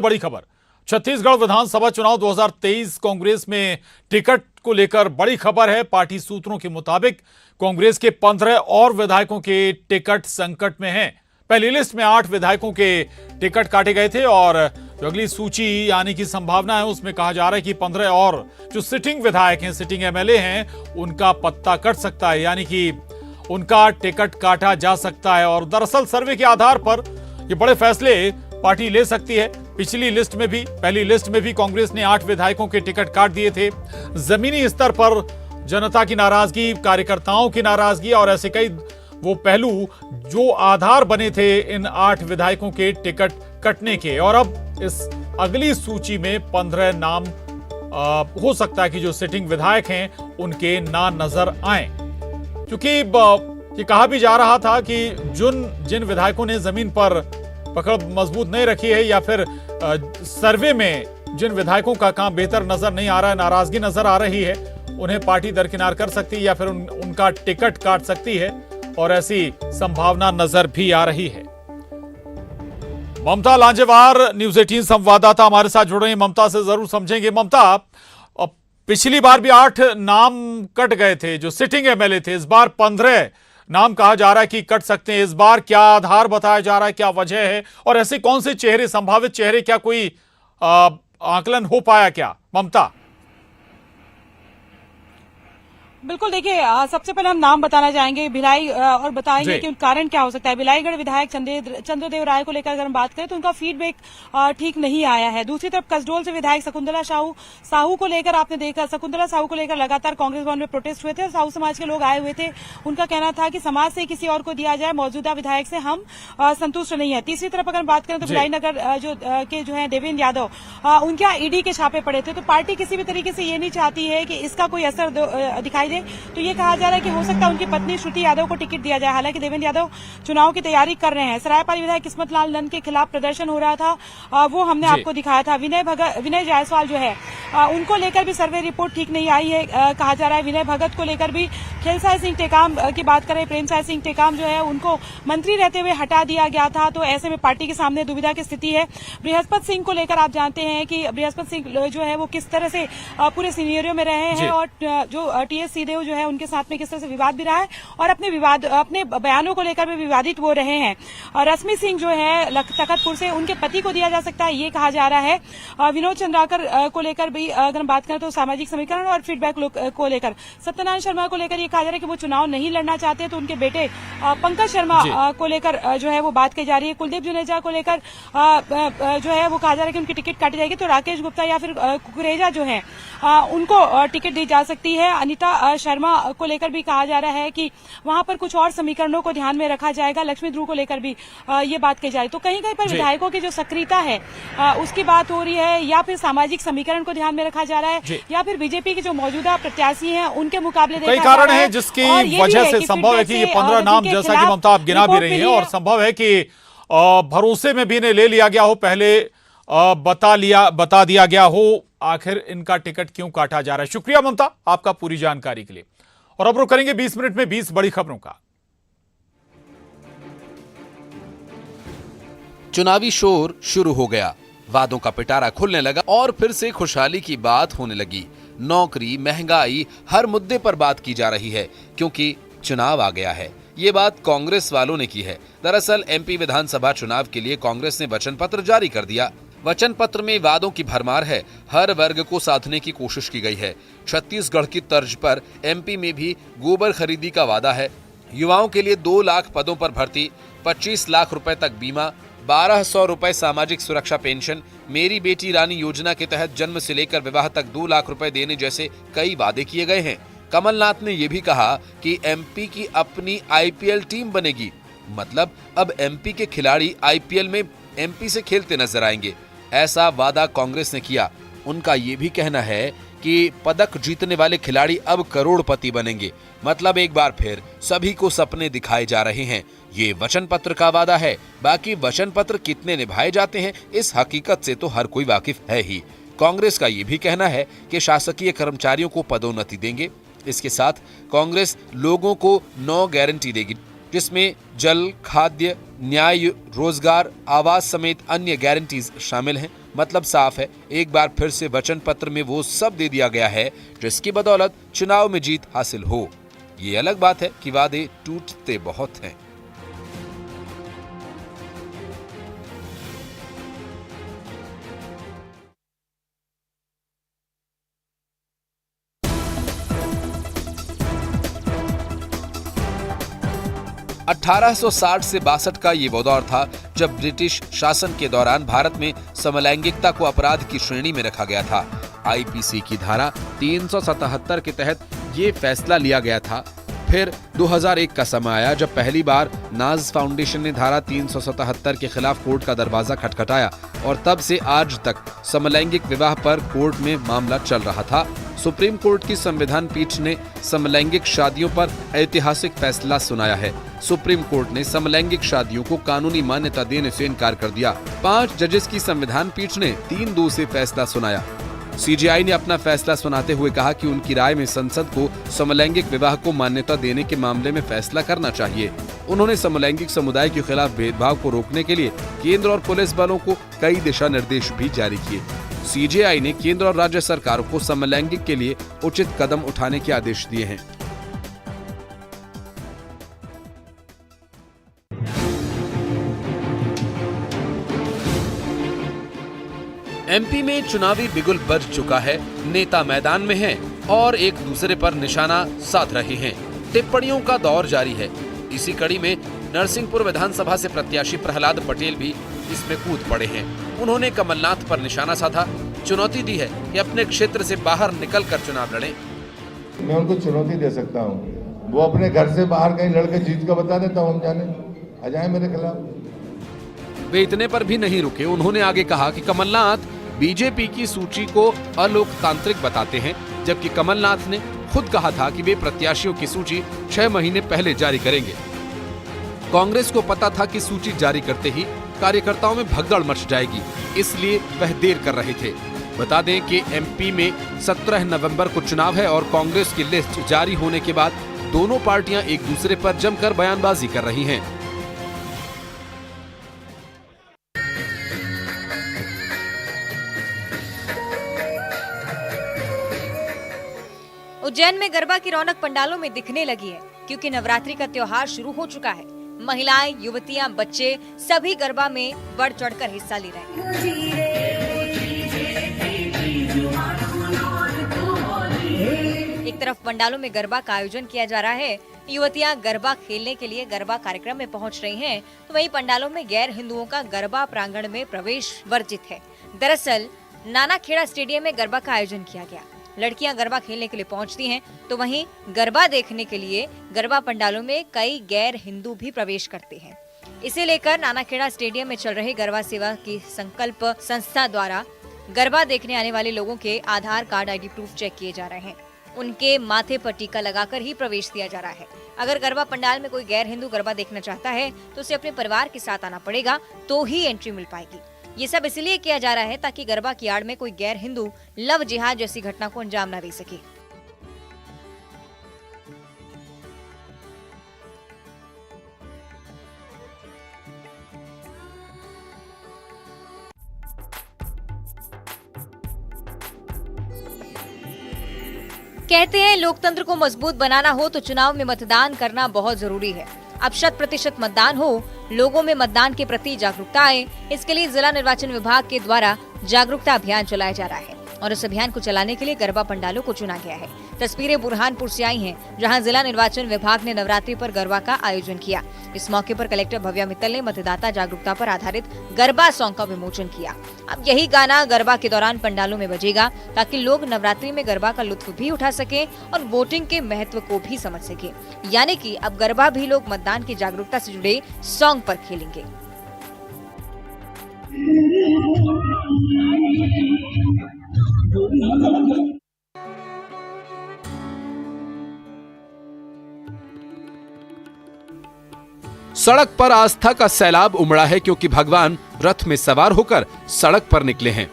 बड़ी खबर। छत्तीसगढ़ विधानसभा चुनाव 2023 कांग्रेस में टिकट को लेकर बड़ी खबर है। पार्टी सूत्रों के मुताबिक कांग्रेस के 15 और विधायकों के टिकट संकट में हैं। पहली लिस्ट में 8 विधायकों के टिकट काटे गए थे और जो अगली सूची आने की संभावना है उसमें कहा जा रहा है कि 15 और जो सिटिंग विधायक हैं, सिटिंग एमएलए हैं, उनका पत्ता कट सकता है, यानी कि उनका टिकट काटा जा सकता है। और दरअसल सर्वे के आधार पर ये बड़े फैसले पार्टी ले सकती है। पिछली लिस्ट में भी, पहली लिस्ट में भी कांग्रेस ने 8 विधायकों के टिकट काट दिए थे। जमीनी स्तर पर जनता की नाराजगी, कार्यकर्ताओं की नाराजगी और ऐसे कई वो पहलू जो आधार बने थे इन 8 विधायकों के टिकट कटने के। और अब इस अगली सूची में 15 नाम हो सकता है कि जो सिटिंग विधायक हैं उनके ना नजर आए, क्योंकि ये कहा भी जा रहा था कि जिन विधायकों ने जमीन पर पकड़ मजबूत नहीं रखी है या फिर सर्वे में जिन विधायकों का काम बेहतर नजर नहीं आ रहा है, नाराजगी नजर आ रही है, उन्हें पार्टी दरकिनार कर सकती है या फिर उनका टिकट काट सकती है और ऐसी संभावना नजर भी आ रही है। ममता लांजेवार न्यूज 18 संवाददाता हमारे साथ जुड़ रही हैं। ममता से जरूर समझेंगे। ममता, पिछली बार भी 8 नाम कट गए थे जो सिटिंग एमएलए थे, इस बार 15 नाम कहा जा रहा है कि कट सकते हैं। इस बार क्या आधार बताया जा रहा है, क्या वजह है और ऐसे कौन से चेहरे, संभावित चेहरे, क्या कोई आकलन हो पाया क्या ममता? बिल्कुल, देखिए सबसे पहले हम नाम बताना चाहेंगे भिलाई और बताएंगे कि कारण क्या हो सकता है। भिलाईगढ़ विधायक चंद्रदेव राय को लेकर अगर हम बात करें तो उनका फीडबैक ठीक नहीं आया है। दूसरी तरफ कसडोल से विधायक शकुंतला साहू को लेकर आपने देखा, शकुंतला साहू को लेकर लगातार कांग्रेस भवन में प्रोटेस्ट हुए थे और साहू समाज के लोग आए हुए थे। उनका कहना था कि समाज से किसी और को दिया जाए, मौजूदा विधायक से हम संतुष्ट नहीं है। तीसरी तरफ अगर बात करें तो भिलाई नगर जो है देवेंद्र यादव, उनके ईडी के छापे पड़े थे। तो पार्टी किसी भी तरीके से ये नहीं चाहती है कि इसका कोई असर दिखाई दे। तो ये कहा जा रहा है कि हो सकता है उनकी पत्नी श्रुति यादव को टिकट दिया जाए। हालांकि देवेंद्र यादव चुनाव की तैयारी कर रहे हैं। सरायपाली विधायक किस्मत लाल नंद के खिलाफ प्रदर्शन हो रहा था, वो हमने आपको दिखाया था। विनय जायसवाल जो है उनको लेकर भी सर्वे रिपोर्ट ठीक नहीं आई है, कहा जा रहा है। विनय भगत को लेकर भी, खेलसाय सिंह टेकाम की बात करें, प्रेमसाय सिंह टेकाम जो है उनको मंत्री रहते हुए हटा दिया गया था। तो ऐसे में पार्टी के सामने दुविधा की स्थिति है। बृहस्पति सिंह को लेकर आप जानते हैं कि बृहस्पति सिंह जो है वो किस तरह से पूरे सिनेरियो में रहे हैं और जो टीएस सिंहदेव जो है उनके साथ में किस तरह से विवाद भी रहा है और अपने बयानों को लेकर भी विवादित वो रहे हैं। रश्मि सिंह जो है तखतपुर से, उनके पति को दिया जा सकता है, ये कहा जा रहा है। विनोद चंद्राकर को लेकर भी अगर हम बात करें तो सामाजिक समीकरण और फीडबैक को लेकर, सत्यनारायण शर्मा को लेकर ये कहा जा रहा है कि वो चुनाव नहीं लड़ना चाहते, तो उनके बेटे पंकज शर्मा को लेकर जो है वो बात की जा रही है। कुलदीप जुनेजा को लेकर जो है वो कहा जा रहा है कि उनकी टिकट काटी जाएगी। तो राकेश गुप्ता या फिर कुकरेजा जो है उनको टिकट दी जा सकती है। अनिता शर्मा को लेकर भी कहा जा रहा है कि वहां पर कुछ और समीकरणों को ध्यान में रखा जाएगा। लक्ष्मी ध्रुव को लेकर भी ये बात कही जा रही है। तो कहीं कहीं पर विधायकों की जो सक्रियता है उसकी बात हो रही है, या फिर सामाजिक समीकरण को ध्यान में रखा जा रहा है, या फिर बीजेपी के जो मौजूदा प्रत्याशी हैं उनके मुकाबले कई कारण है जिसकी वजह से संभव है कि ये 15 नाम, जैसा कि ममता आप गिना भी रही है, और संभव है कि भरोसे में भी इन्हें ले लिया गया हो, पहले बता दिया गया हो आखिर इनका टिकट क्यों काटा जा रहा है। शुक्रिया ममता आपका पूरी जानकारी के लिए। और अब रुक करेंगे 20 मिनट में 20 बड़ी खबरों का। चुनावी शोर शुरू हो गया, वादों का पिटारा खुलने लगा और फिर से खुशहाली की बात होने लगी। नौकरी, महंगाई, हर मुद्दे पर बात की जा रही है क्योंकि चुनाव आ गया है। ये बात कांग्रेस वालों ने की है। दरअसल एमपी विधानसभा चुनाव के लिए कांग्रेस ने वचन पत्र जारी कर दिया। वचन पत्र में वादों की भरमार है, हर वर्ग को साधने की कोशिश की गई है। छत्तीसगढ़ की तर्ज पर एमपी में भी गोबर खरीदी का वादा है। युवाओं के लिए 2 लाख पदों पर भर्ती, 25 लाख रुपए तक बीमा, 1200 रुपए सामाजिक सुरक्षा पेंशन, मेरी बेटी रानी योजना के तहत जन्म से लेकर विवाह तक 2 लाख रुपए देने जैसे कई वादे किए गए हैं। कमलनाथ ने यह भी कहा कि एमपी की अपनी आईपीएल टीम बनेगी, मतलब अब एमपी के खिलाड़ी आईपीएल में एमपी से खेलते नजर आएंगे। ऐसा वादा कांग्रेस ने किया। उनका ये भी कहना है कि पदक जीतने वाले खिलाड़ी अब करोड़पति बनेंगे, मतलब एक बार फिर सभी को सपने दिखाए जा रहे हैं। ये वचन पत्र का वादा है, बाकी वचन पत्र कितने निभाए जाते हैं इस हकीकत से तो हर कोई वाकिफ है ही। कांग्रेस का ये भी कहना है कि शासकीय कर्मचारियों को पदोन्नति देंगे। इसके साथ कांग्रेस लोगों को 9 गारंटी देगी, जिसमें जल, खाद्य, न्याय, रोजगार, आवास समेत अन्य गारंटीज शामिल हैं। मतलब साफ है, एक बार फिर से वचन पत्र में वो सब दे दिया गया है जिसकी बदौलत चुनाव में जीत हासिल हो। ये अलग बात है कि वादे टूटते बहुत हैं। अठारह से 62 का ये वो दौर था जब ब्रिटिश शासन के दौरान भारत में समलैंगिकता को अपराध की श्रेणी में रखा गया था। आईपीसी की धारा 377 के तहत ये फैसला लिया गया था। फिर 2001 का समय आया जब पहली बार नाज फाउंडेशन ने धारा 377 के खिलाफ कोर्ट का दरवाजा खटखटाया और तब से आज तक समलैंगिक विवाह पर कोर्ट में मामला चल रहा था। सुप्रीम कोर्ट की संविधान पीठ ने समलैंगिक शादियों पर ऐतिहासिक फैसला सुनाया है। सुप्रीम कोर्ट ने समलैंगिक शादियों को कानूनी मान्यता देने से इनकार कर दिया। 5 जजेस की संविधान पीठ ने 3-2 से फैसला सुनाया। सीजेआई ने अपना फैसला सुनाते हुए कहा कि उनकी राय में संसद को समलैंगिक विवाह को मान्यता देने के मामले में फैसला करना चाहिए। उन्होंने समलैंगिक समुदाय के खिलाफ भेदभाव को रोकने के लिए केंद्र और पुलिस बलों को कई दिशा निर्देश भी जारी किए। सीजेआई ने केंद्र और राज्य सरकारों को समलैंगिक के लिए उचित कदम उठाने के आदेश दिए हैं। एमपी में चुनावी बिगुल बज चुका है। नेता मैदान में हैं और एक दूसरे पर निशाना साध रहे हैं। टिप्पणियों का दौर जारी है। इसी कड़ी में नरसिंहपुर विधानसभा से प्रत्याशी प्रहलाद पटेल भी इसमें कूद पड़े हैं। उन्होंने कमलनाथ पर निशाना साधा, चुनौती दी है कि अपने क्षेत्र से बाहर निकलकर चुनाव लड़ें। मैं उनको चुनौती दे सकता हूँ, वो अपने घर से बाहर कहीं लड़के जीत का बता देता हूँ, हम जाने आ जाए मेरे खिलाफ। वे इतने पर भी नहीं रुके। उन्होंने आगे कहा कि कमलनाथ बीजेपी की सूची को अलोकतांत्रिक बताते हैं, जबकि कमलनाथ ने खुद कहा था कि वे प्रत्याशियों की सूची 6 महीने पहले जारी करेंगे। कांग्रेस को पता था कि सूची जारी करते ही कार्यकर्ताओं में भगदड़ मच जाएगी, इसलिए वह देर कर रहे थे। बता दें कि एमपी में 17 नवंबर को चुनाव है और कांग्रेस की लिस्ट जारी होने के बाद दोनों पार्टियां एक दूसरे पर जमकर बयानबाजी कर रही हैं। उज्जैन में गरबा की रौनक पंडालों में दिखने लगी है, क्योंकि नवरात्रि का त्योहार शुरू हो चुका है। महिलाएं, युवतियां, बच्चे सभी गरबा में बढ़ चढ़कर हिस्सा ले रहे हैं। एक तरफ पंडालों में गरबा का आयोजन किया जा रहा है, युवतियां गरबा खेलने के लिए गरबा कार्यक्रम में पहुंच रही हैं, तो वहीं पंडालों में गैर हिंदुओं का गरबा प्रांगण में प्रवेश वर्जित है। दरअसल नानाखेड़ा स्टेडियम में गरबा का आयोजन किया गया। लड़कियां गरबा खेलने के लिए पहुंचती हैं, तो वहीं गरबा देखने के लिए गरबा पंडालों में कई गैर हिंदू भी प्रवेश करते हैं। इसे लेकर नानाखेड़ा स्टेडियम में चल रहे गरबा सेवा की संकल्प संस्था द्वारा गरबा देखने आने वाले लोगों के आधार कार्ड, आईडी प्रूफ चेक किए जा रहे हैं। उनके माथे पर टीका लगाकर ही प्रवेश दिया जा रहा है। अगर गरबा पंडाल में कोई गैर हिंदू गरबा देखना चाहता है तो उसे अपने परिवार के साथ आना पड़ेगा, तो ही एंट्री मिल पाएगी। ये सब इसलिए किया जा रहा है ताकि गरबा की आड़ में कोई गैर हिंदू लव जिहाद जैसी घटना को अंजाम न दे सके। कहते हैं लोकतंत्र को मजबूत बनाना हो तो चुनाव में मतदान करना बहुत जरूरी है। अब 100% मतदान हो, लोगों में मतदान के प्रति जागरूकता आए, इसके लिए जिला निर्वाचन विभाग के द्वारा जागरूकता अभियान चलाया जा रहा है और इस अभियान को चलाने के लिए गरबा पंडालों को चुना गया है। तस्वीरें बुरहानपुर से आई हैं, जहां जिला निर्वाचन विभाग ने नवरात्रि पर गरबा का आयोजन किया। इस मौके पर कलेक्टर भव्या मित्तल ने मतदाता जागरूकता पर आधारित गरबा सॉन्ग का विमोचन किया। अब यही गाना गरबा के दौरान पंडालों में बजेगा ताकि लोग नवरात्रि में गरबा का लुत्फ भी उठा सके और वोटिंग के महत्व को भी समझ सके। यानी कि अब गरबा भी लोग मतदान की जागरूकता से जुड़े सॉन्ग पर खेलेंगे। सड़क पर आस्था का सैलाब उमड़ा है, क्योंकि भगवान रथ में सवार होकर सड़क पर निकले हैं।